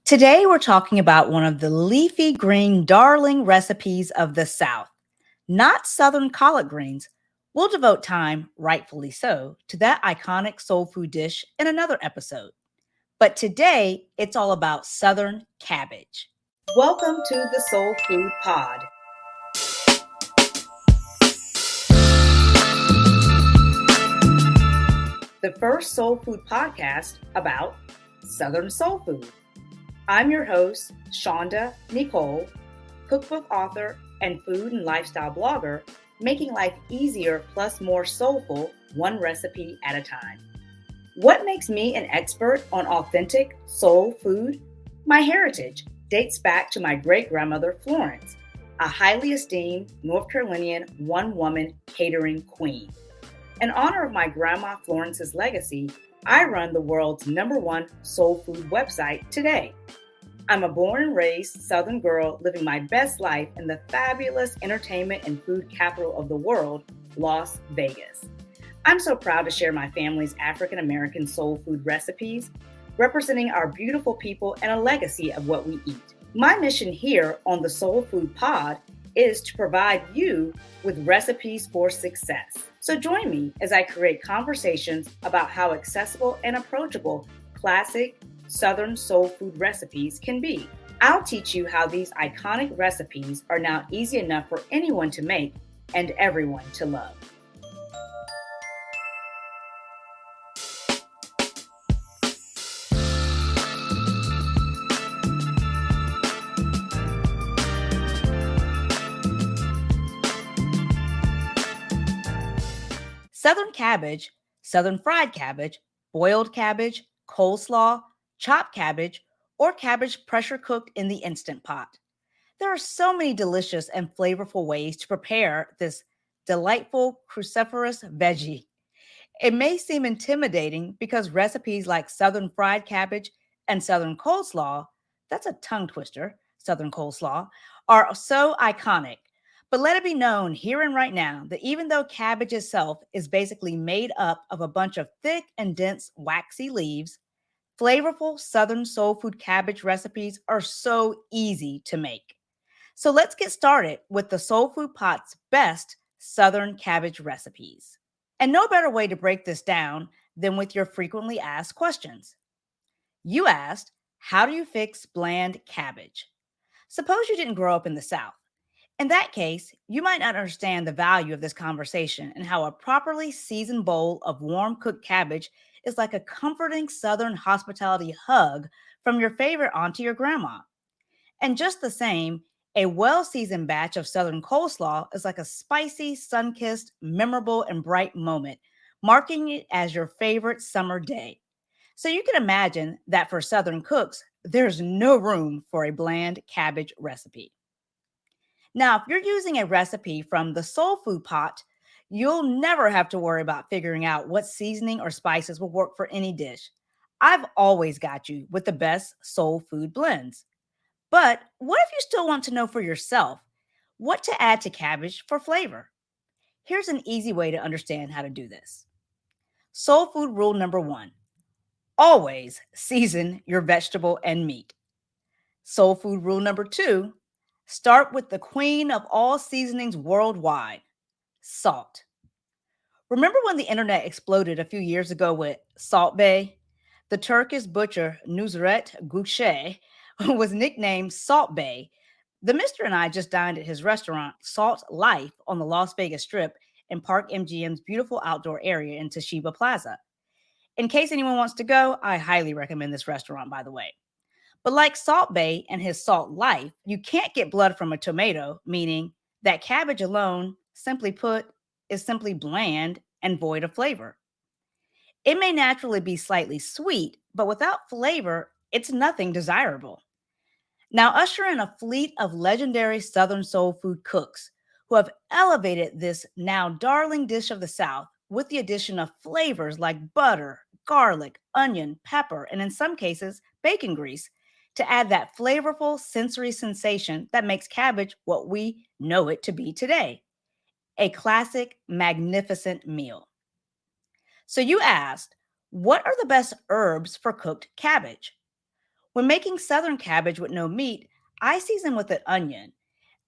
Today, we're talking about one of the leafy green darling recipes of the South, not Southern collard greens. We'll devote time, rightfully so, to that iconic soul food dish in another episode. But today, it's all about Southern cabbage. Welcome to the Soul Food Pod. The first soul food podcast about Southern soul food. I'm your host, Shaunda Necole, cookbook author and food and lifestyle blogger, making life easier plus more soulful, one recipe at a time. What makes me an expert on authentic soul food? My heritage dates back to my great-grandmother Florence, a highly esteemed North Carolinian one-woman catering queen. In honor of my grandma Florence's legacy, I run the world's #1 soul food website today. I'm a born and raised Southern girl living my best life in the fabulous entertainment and food capital of the world, Las Vegas. I'm so proud to share my family's African American soul food recipes, representing our beautiful people and a legacy of what we eat. My mission here on the Soul Food Pod is to provide you with recipes for success. So join me as I create conversations about how accessible and approachable classic Southern soul food recipes can be. I'll teach you how these iconic recipes are now easy enough for anyone to make and everyone to love. Southern cabbage, Southern fried cabbage, boiled cabbage, coleslaw, chopped cabbage, or cabbage pressure cooked in the Instant Pot. There are so many delicious and flavorful ways to prepare this delightful cruciferous veggie. It may seem intimidating because recipes like Southern fried cabbage and Southern coleslaw, that's a tongue twister, Southern coleslaw, are so iconic. But let it be known here and right now that even though cabbage itself is basically made up of a bunch of thick and dense waxy leaves, flavorful Southern soul food cabbage recipes are so easy to make. So let's get started with the Soul Food Pot's best Southern cabbage recipes. And no better way to break this down than with your frequently asked questions. You asked, how do you fix bland cabbage? Suppose you didn't grow up in the South. In that case, you might not understand the value of this conversation and how a properly seasoned bowl of warm cooked cabbage is like a comforting Southern hospitality hug from your favorite auntie or grandma. And just the same, a well seasoned batch of Southern coleslaw is like a spicy, sun kissed, memorable, and bright moment, marking it as your favorite summer day. So you can imagine that for Southern cooks, there's no room for a bland cabbage recipe. Now, if you're using a recipe from the Soul Food Pot, you'll never have to worry about figuring out what seasoning or spices will work for any dish. I've always got you with the best soul food blends. But what if you still want to know for yourself what to add to cabbage for flavor? Here's an easy way to understand how to do this. Soul food rule #1: always season your vegetable and meat. Soul food rule #2: start with the queen of all seasonings worldwide, salt. Remember when the internet exploded a few years ago with Salt Bae? The Turkish butcher Nusret Gökçe was nicknamed Salt Bae. The Mister and I just dined at his restaurant, Salt Life, on the Las Vegas Strip in Park MGM's beautiful outdoor area in Toshiba Plaza. In case anyone wants to go, I highly recommend this restaurant, by the way. But like Salt Bae and his Salt Life, you can't get blood from a tomato, meaning that cabbage alone, simply put, is simply bland and void of flavor. It may naturally be slightly sweet, but without flavor, it's nothing desirable. Now, usher in a fleet of legendary Southern soul food cooks who have elevated this now darling dish of the South with the addition of flavors like butter, garlic, onion, pepper, and in some cases, bacon grease to add that flavorful sensory sensation that makes cabbage what we know it to be today. A classic, magnificent meal. So you asked, what are the best herbs for cooked cabbage? When making Southern cabbage with no meat, I season with an onion,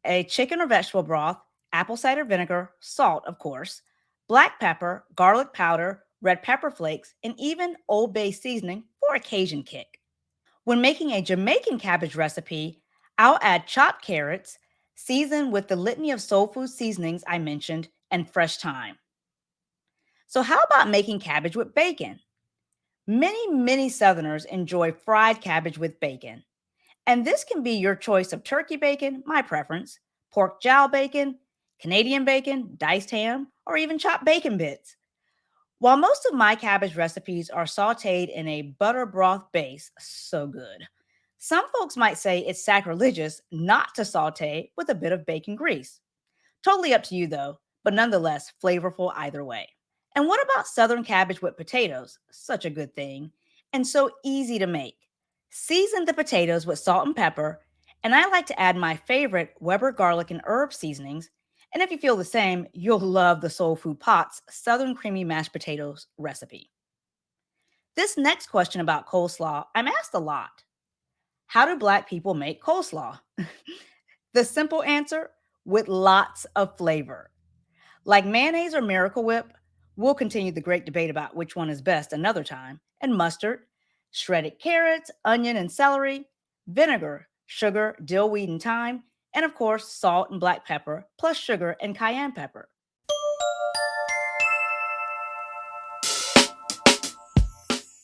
a chicken or vegetable broth, apple cider vinegar, salt, of course, black pepper, garlic powder, red pepper flakes, and even Old Bay seasoning for occasion kick. When making a Jamaican cabbage recipe, I'll add chopped carrots, season with the litany of soul food seasonings I mentioned, and fresh thyme. So, how about making cabbage with bacon? Many Southerners enjoy fried cabbage with bacon. And this can be your choice of turkey bacon, my preference, pork jowl bacon, Canadian bacon, diced ham, or even chopped bacon bits. While most of my cabbage recipes are sauteed in a butter broth base, so good. Some folks might say it's sacrilegious not to saute with a bit of bacon grease. Totally up to you though, but nonetheless flavorful either way. And what about Southern cabbage with potatoes? Such a good thing, and so easy to make. Season the potatoes with salt and pepper, and I like to add my favorite Weber garlic and herb seasonings. And if you feel the same, you'll love the Soul Food Pot's Southern creamy mashed potatoes recipe. This next question about coleslaw, I'm asked a lot. How do Black people make coleslaw? The simple answer, with lots of flavor. Like mayonnaise or Miracle Whip, we'll continue the great debate about which one is best another time, and mustard, shredded carrots, onion, and celery, vinegar, sugar, dill weed, and thyme, and of course, salt and black pepper, plus sugar and cayenne pepper.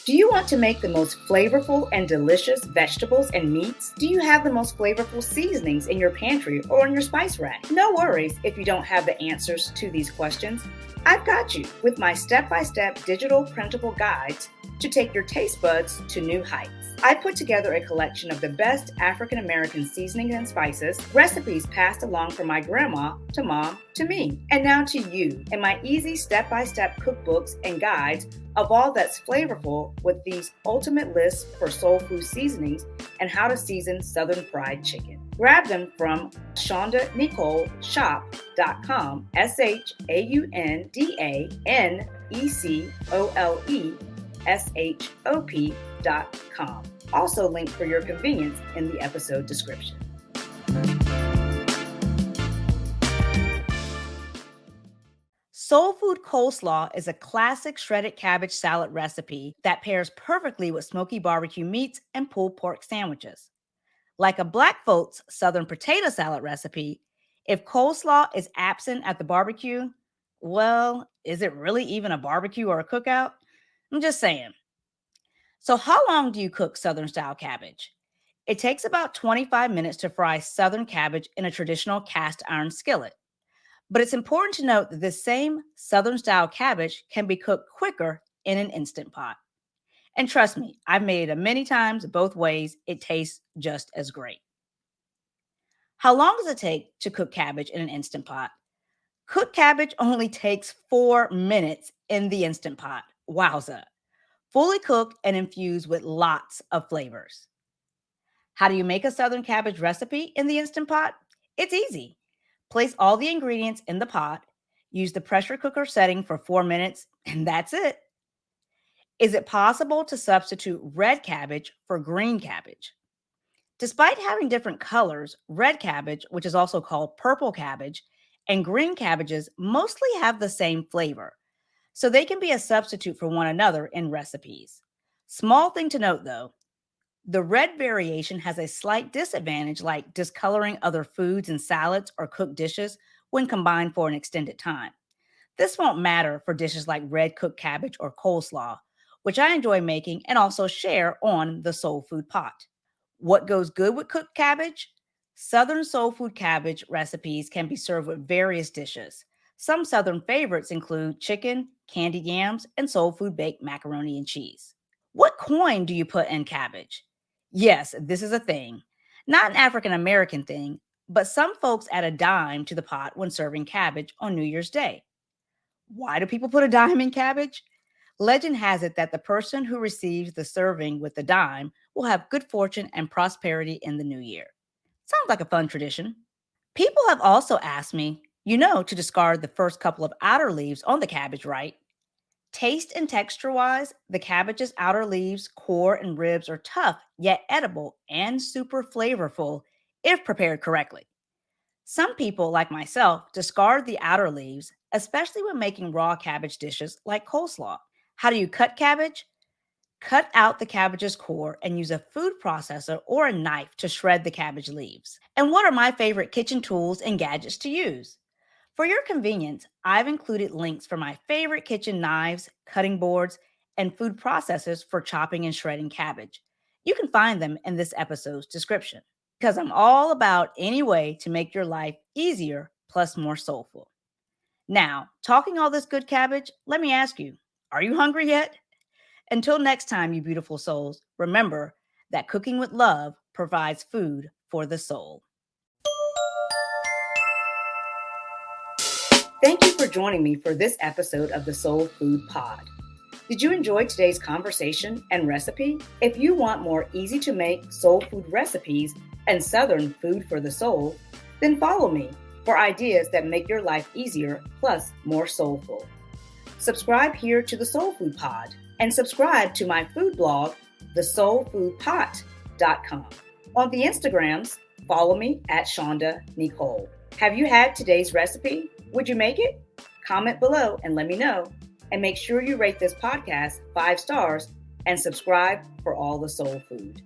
Do you want to make the most flavorful and delicious vegetables and meats? Do you have the most flavorful seasonings in your pantry or on your spice rack? No worries if you don't have the answers to these questions. I've got you with my step-by-step digital printable guides to take your taste buds to new heights. I put together a collection of the best African American seasonings and spices, recipes passed along from my grandma to mom to me, and now to you, in my easy step-by-step cookbooks and guides of all that's flavorful with these ultimate lists for soul food seasonings and how to season Southern fried chicken. Grab them from Shaunda Necole shop.com, ShaundaNecoleshop.com. Also linked for your convenience in the episode description. Soul Food Coleslaw is a classic shredded cabbage salad recipe that pairs perfectly with smoky barbecue meats and pulled pork sandwiches. Like a Black folks' Southern potato salad recipe, if coleslaw is absent at the barbecue, well, is it really even a barbecue or a cookout? I'm just saying. So, how long do you cook Southern style cabbage? It takes about 25 minutes to fry Southern cabbage in a traditional cast iron skillet. But it's important to note that this same Southern style cabbage can be cooked quicker in an instant pot. And trust me, I've made it many times both ways. It tastes just as great. How long does it take to cook cabbage in an instant pot? Cooked cabbage only takes 4 minutes in the instant pot. Wowza. Fully cooked and infused with lots of flavors. How do you make a Southern cabbage recipe in the Instant Pot? It's easy. Place all the ingredients in the pot, use the pressure cooker setting for 4 minutes, and that's it. Is it possible to substitute red cabbage for green cabbage? Despite having different colors, red cabbage, which is also called purple cabbage, and green cabbages mostly have the same flavor, so they can be a substitute for one another in recipes. Small thing to note though, the red variation has a slight disadvantage like discoloring other foods and salads or cooked dishes when combined for an extended time. This won't matter for dishes like red cooked cabbage or coleslaw, which I enjoy making and also share on the Soul Food Pot. What goes good with cooked cabbage? Southern soul food cabbage recipes can be served with various dishes. Some Southern favorites include chicken, candied yams, and soul food baked macaroni and cheese. What coin do you put in cabbage? Yes, this is a thing. Not an African American thing, but some folks add a dime to the pot when serving cabbage on New Year's Day. Why do people put a dime in cabbage? Legend has it that the person who receives the serving with the dime will have good fortune and prosperity in the new year. Sounds like a fun tradition. People have also asked me, to discard the first couple of outer leaves on the cabbage, right? Taste and texture-wise, the cabbage's outer leaves, core, and ribs are tough, yet edible and super flavorful if prepared correctly. Some people, like myself, discard the outer leaves, especially when making raw cabbage dishes like coleslaw. How do you cut cabbage? Cut out the cabbage's core and use a food processor or a knife to shred the cabbage leaves. And what are my favorite kitchen tools and gadgets to use? For your convenience, I've included links for my favorite kitchen knives, cutting boards, and food processors for chopping and shredding cabbage. You can find them in this episode's description because I'm all about any way to make your life easier plus more soulful. Now, talking all this good cabbage, let me ask you, are you hungry yet? Until next time, you beautiful souls, remember that cooking with love provides food for the soul. Thank you for joining me for this episode of the Soul Food Pod. Did you enjoy today's conversation and recipe? If you want more easy to make soul food recipes and Southern food for the soul, then follow me for ideas that make your life easier plus more soulful. Subscribe here to the Soul Food Pod and subscribe to my food blog, thesoulfoodpot.com. On the Instagrams, follow me at Shaunda Necole. Have you had today's recipe? Would you make it? Comment below and let me know. And make sure you rate this podcast 5 stars and subscribe for all the soul food.